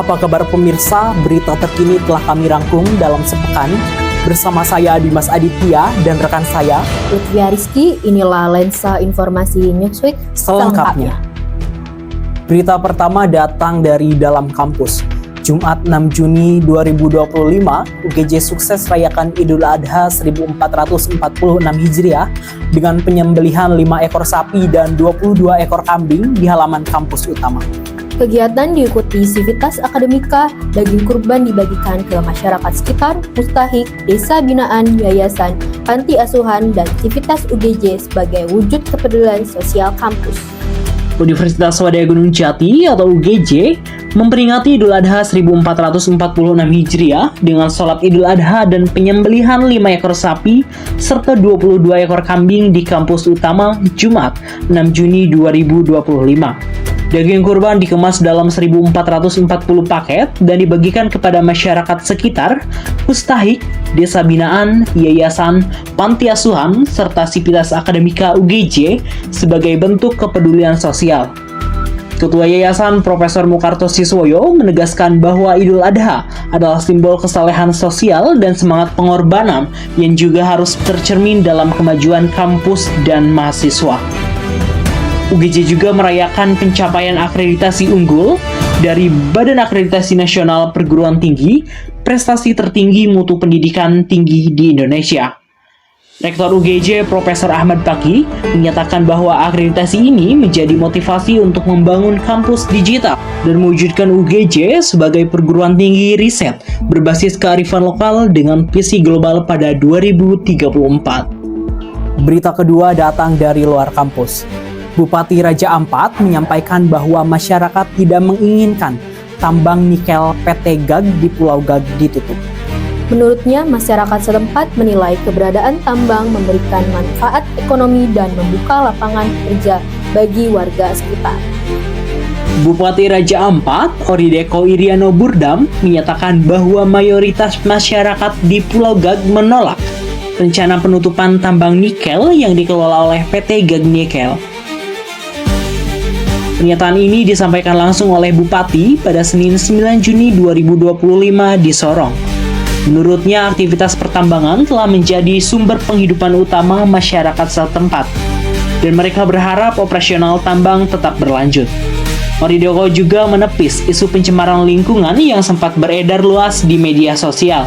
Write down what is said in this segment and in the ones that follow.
Apa kabar pemirsa? Berita terkini telah kami rangkum dalam sepekan bersama saya Dimas Aditya dan rekan saya Lutfia Rizky. Inilah lensa informasi Newsweek selengkapnya. Berita pertama datang dari dalam kampus. Jumat 6 Juni 2025, UGJ sukses rayakan Idul Adha 1446 Hijriah dengan penyembelihan 5 ekor sapi dan 22 ekor kambing di halaman kampus utama. Kegiatan diikuti Sivitas Akademika, daging kurban dibagikan ke masyarakat sekitar, mustahik, desa binaan, yayasan, panti asuhan, dan Sivitas UGJ sebagai wujud kepedulian sosial kampus. Universitas Swadaya Gunung Jati atau UGJ memperingati Idul Adha 1446 Hijriah dengan sholat Idul Adha dan penyembelihan 5 ekor sapi serta 22 ekor kambing di kampus utama Jumat 6 Juni 2025. Daging kurban dikemas dalam 1440 paket dan dibagikan kepada masyarakat sekitar, mustahik, desa binaan, yayasan, panti asuhan, serta Sivitas Akademika UGJ sebagai bentuk kepedulian sosial. Ketua Yayasan Profesor Mukarto Siswoyo menegaskan bahwa Idul Adha adalah simbol kesalehan sosial dan semangat pengorbanan yang juga harus tercermin dalam kemajuan kampus dan mahasiswa. UGJ juga merayakan pencapaian akreditasi unggul dari Badan Akreditasi Nasional Perguruan Tinggi, prestasi tertinggi mutu pendidikan tinggi di Indonesia. Rektor UGJ Profesor Ahmad Paki menyatakan bahwa akreditasi ini menjadi motivasi untuk membangun kampus digital dan mewujudkan UGJ sebagai perguruan tinggi riset berbasis kearifan lokal dengan visi global pada 2034. Berita kedua datang dari luar kampus. Bupati Raja Ampat menyampaikan bahwa masyarakat tidak menginginkan tambang nikel PT GAG di Pulau GAG ditutup. Menurutnya, masyarakat setempat menilai keberadaan tambang memberikan manfaat ekonomi dan membuka lapangan kerja bagi warga sekitar. Bupati Raja Ampat, Orideko Iriano Burdam, menyatakan bahwa mayoritas masyarakat di Pulau GAG menolak rencana penutupan tambang nikel yang dikelola oleh PT GAG Nikel. Pernyataan ini disampaikan langsung oleh Bupati pada Senin 9 Juni 2025 di Sorong. Menurutnya, aktivitas pertambangan telah menjadi sumber penghidupan utama masyarakat setempat, dan mereka berharap operasional tambang tetap berlanjut. Orideko juga menepis isu pencemaran lingkungan yang sempat beredar luas di media sosial.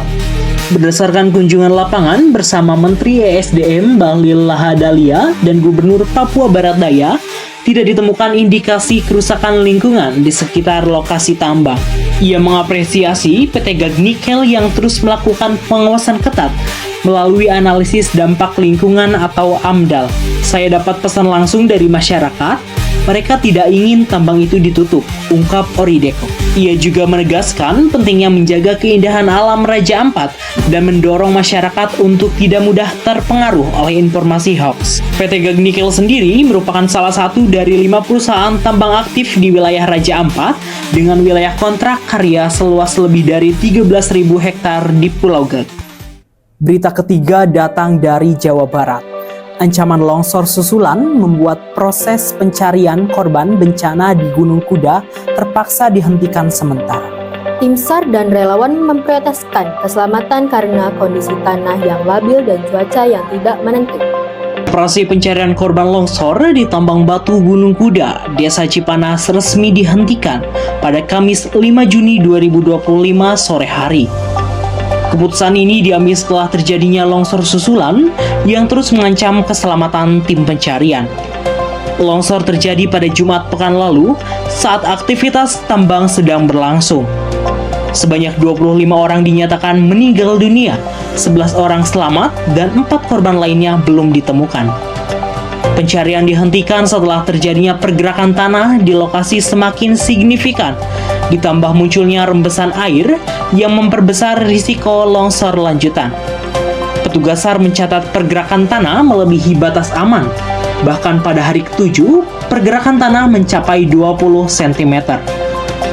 Berdasarkan kunjungan lapangan bersama Menteri ESDM Bahlil Lahadalia dan Gubernur Papua Barat Daya, tidak ditemukan indikasi kerusakan lingkungan di sekitar lokasi tambang. Ia mengapresiasi PT GAG Nikel yang terus melakukan pengawasan ketat melalui analisis dampak lingkungan atau AMDAL. Saya dapat pesan langsung dari masyarakat, mereka tidak ingin tambang itu ditutup, ungkap Orideko. Ia juga menegaskan pentingnya menjaga keindahan alam Raja Ampat dan mendorong masyarakat untuk tidak mudah terpengaruh oleh informasi hoax. PT GAG Nikel sendiri merupakan salah satu dari 5 perusahaan tambang aktif di wilayah Raja Ampat dengan wilayah kontrak karya seluas lebih dari 13.000 hektar di Pulau GAG. Berita ketiga datang dari Jawa Barat. Ancaman longsor susulan membuat proses pencarian korban bencana di Gunung Kuda terpaksa dihentikan sementara. Tim SAR dan relawan memprioritaskan keselamatan karena kondisi tanah yang labil dan cuaca yang tidak menentu. Operasi pencarian korban longsor di Tambang Batu Gunung Kuda, Desa Cipanas resmi dihentikan pada Kamis 5 Juni 2025 sore hari. Keputusan ini diambil setelah terjadinya longsor susulan yang terus mengancam keselamatan tim pencarian. Longsor terjadi pada Jumat pekan lalu saat aktivitas tambang sedang berlangsung. Sebanyak 25 orang dinyatakan meninggal dunia, 11 orang selamat, dan 4 korban lainnya belum ditemukan. Pencarian dihentikan setelah terjadinya pergerakan tanah di lokasi semakin signifikan, ditambah munculnya rembesan air yang memperbesar risiko longsor lanjutan. Petugas SAR mencatat pergerakan tanah melebihi batas aman. Bahkan pada hari ke-7, pergerakan tanah mencapai 20 cm.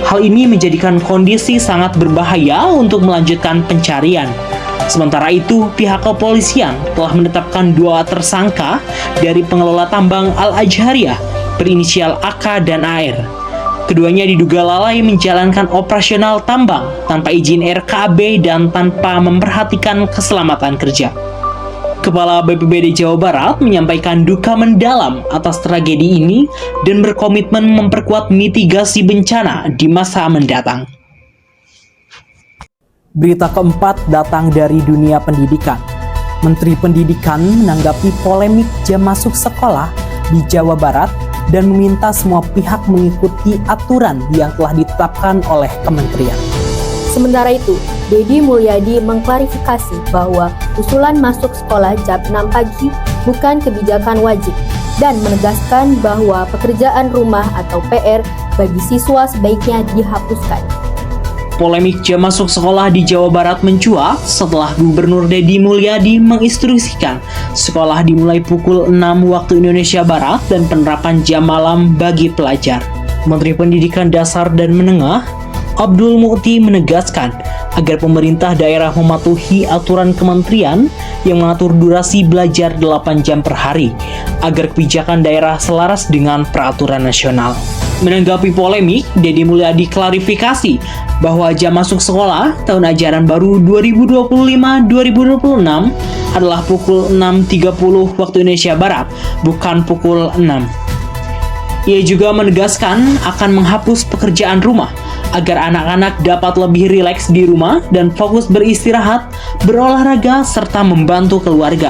Hal ini menjadikan kondisi sangat berbahaya untuk melanjutkan pencarian. Sementara itu, pihak kepolisian telah menetapkan 2 tersangka dari pengelola tambang Al-Ajhariyah berinisial AK dan AR. Keduanya diduga lalai menjalankan operasional tambang tanpa izin RKAB dan tanpa memperhatikan keselamatan kerja. Kepala BPBD Jawa Barat menyampaikan duka mendalam atas tragedi ini dan berkomitmen memperkuat mitigasi bencana di masa mendatang. Berita keempat datang dari dunia pendidikan. Menteri Pendidikan menanggapi polemik jam masuk sekolah di Jawa Barat dan meminta semua pihak mengikuti aturan yang telah ditetapkan oleh kementerian. Sementara itu, Deddy Mulyadi mengklarifikasi bahwa usulan masuk sekolah jam 6 pagi bukan kebijakan wajib dan menegaskan bahwa pekerjaan rumah atau PR bagi siswa sebaiknya dihapuskan. Polemik jam masuk sekolah di Jawa Barat mencuat setelah Gubernur Deddy Mulyadi menginstruksikan sekolah dimulai pukul 6 waktu Indonesia Barat dan penerapan jam malam bagi pelajar. Menteri Pendidikan Dasar dan Menengah, Abdul Mukhti menegaskan agar pemerintah daerah mematuhi aturan kementerian yang mengatur durasi belajar 8 jam per hari agar kebijakan daerah selaras dengan peraturan nasional. Menanggapi polemik, Deddy Mulyadi klarifikasi bahwa jam masuk sekolah tahun ajaran baru 2025-2026 adalah pukul 6.30 waktu Indonesia Barat, bukan pukul 6. Ia juga menegaskan akan menghapus pekerjaan rumah agar anak-anak dapat lebih rileks di rumah dan fokus beristirahat, berolahraga, serta membantu keluarga.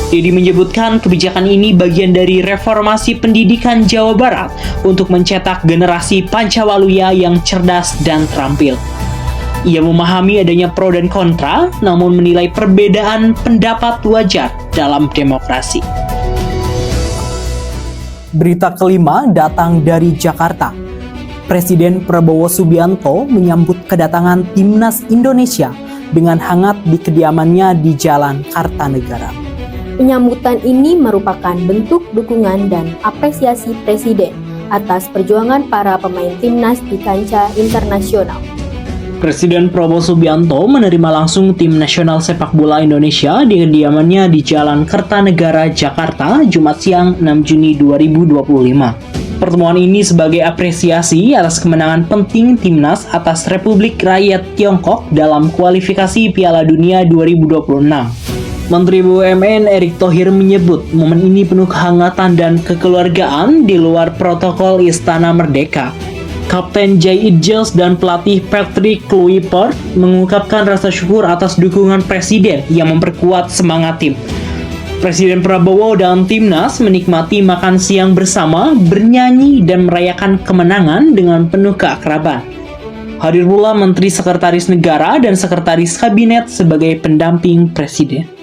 Deddy menyebutkan kebijakan ini bagian dari reformasi pendidikan Jawa Barat untuk mencetak generasi Pancawaluya yang cerdas dan terampil. Ia memahami adanya pro dan kontra, namun menilai perbedaan pendapat wajar dalam demokrasi. Berita kelima datang dari Jakarta. Presiden Prabowo Subianto menyambut kedatangan Timnas Indonesia dengan hangat di kediamannya di Jalan Kartanegara. Penyambutan ini merupakan bentuk dukungan dan apresiasi Presiden atas perjuangan para pemain timnas di kancah internasional. Presiden Prabowo Subianto menerima langsung tim nasional sepak bola Indonesia di kediamannya di Jalan Kertanegara, Jakarta, Jumat siang 6 Juni 2025. Pertemuan ini sebagai apresiasi atas kemenangan penting timnas atas Republik Rakyat Tiongkok dalam kualifikasi Piala Dunia 2026. Menteri BUMN Erick Thohir menyebut momen ini penuh kehangatan dan kekeluargaan di luar protokol Istana Merdeka. Kapten Jay Idjels dan pelatih Patrick Kluivert mengungkapkan rasa syukur atas dukungan Presiden yang memperkuat semangat tim. Presiden Prabowo dan Timnas menikmati makan siang bersama, bernyanyi, dan merayakan kemenangan dengan penuh keakraban. Hadir pula Menteri Sekretaris Negara dan Sekretaris Kabinet sebagai pendamping Presiden.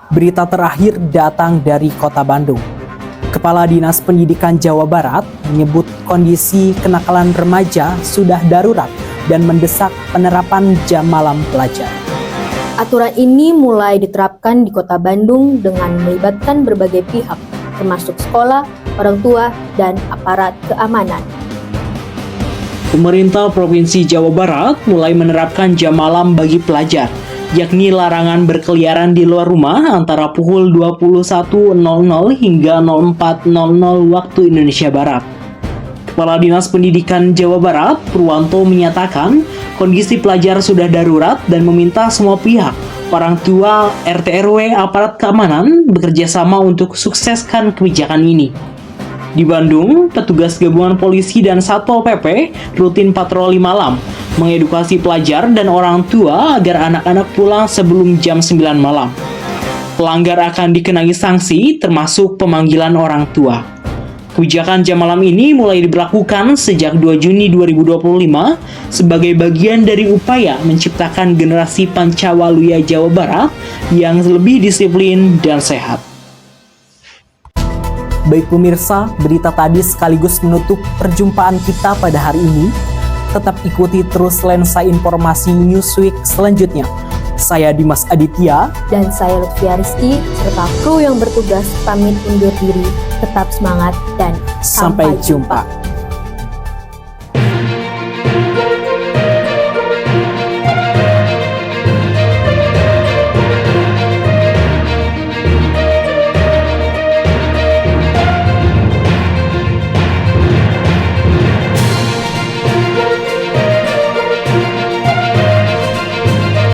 Berita terakhir datang dari Kota Bandung. Kepala Dinas Pendidikan Jawa Barat menyebut kondisi kenakalan remaja sudah darurat dan mendesak penerapan jam malam pelajar. Aturan ini mulai diterapkan di Kota Bandung dengan melibatkan berbagai pihak, termasuk sekolah, orang tua, dan aparat keamanan. Pemerintah Provinsi Jawa Barat mulai menerapkan jam malam bagi pelajar, yakni larangan berkeliaran di luar rumah antara pukul 21.00 hingga 04.00 waktu Indonesia Barat. Kepala Dinas Pendidikan Jawa Barat, Purwanto, menyatakan kondisi pelajar sudah darurat dan meminta semua pihak, orang tua, RT RW, aparat keamanan bekerja sama untuk sukseskan kebijakan ini. Di Bandung, petugas gabungan polisi dan Satpol PP rutin patroli malam, mengedukasi pelajar dan orang tua agar anak-anak pulang sebelum jam 9 malam. Pelanggar akan dikenai sanksi, termasuk pemanggilan orang tua. Kebijakan jam malam ini mulai diberlakukan sejak 2 Juni 2025 sebagai bagian dari upaya menciptakan generasi Pancawaluya Jawa Barat yang lebih disiplin dan sehat. Baik pemirsa, berita tadi sekaligus menutup perjumpaan kita pada hari ini. Tetap ikuti terus lensa informasi Newsweek selanjutnya. Saya Dimas Aditya dan saya Lutfia Rizky serta kru yang bertugas pamit undur diri. Tetap semangat dan sampai jumpa.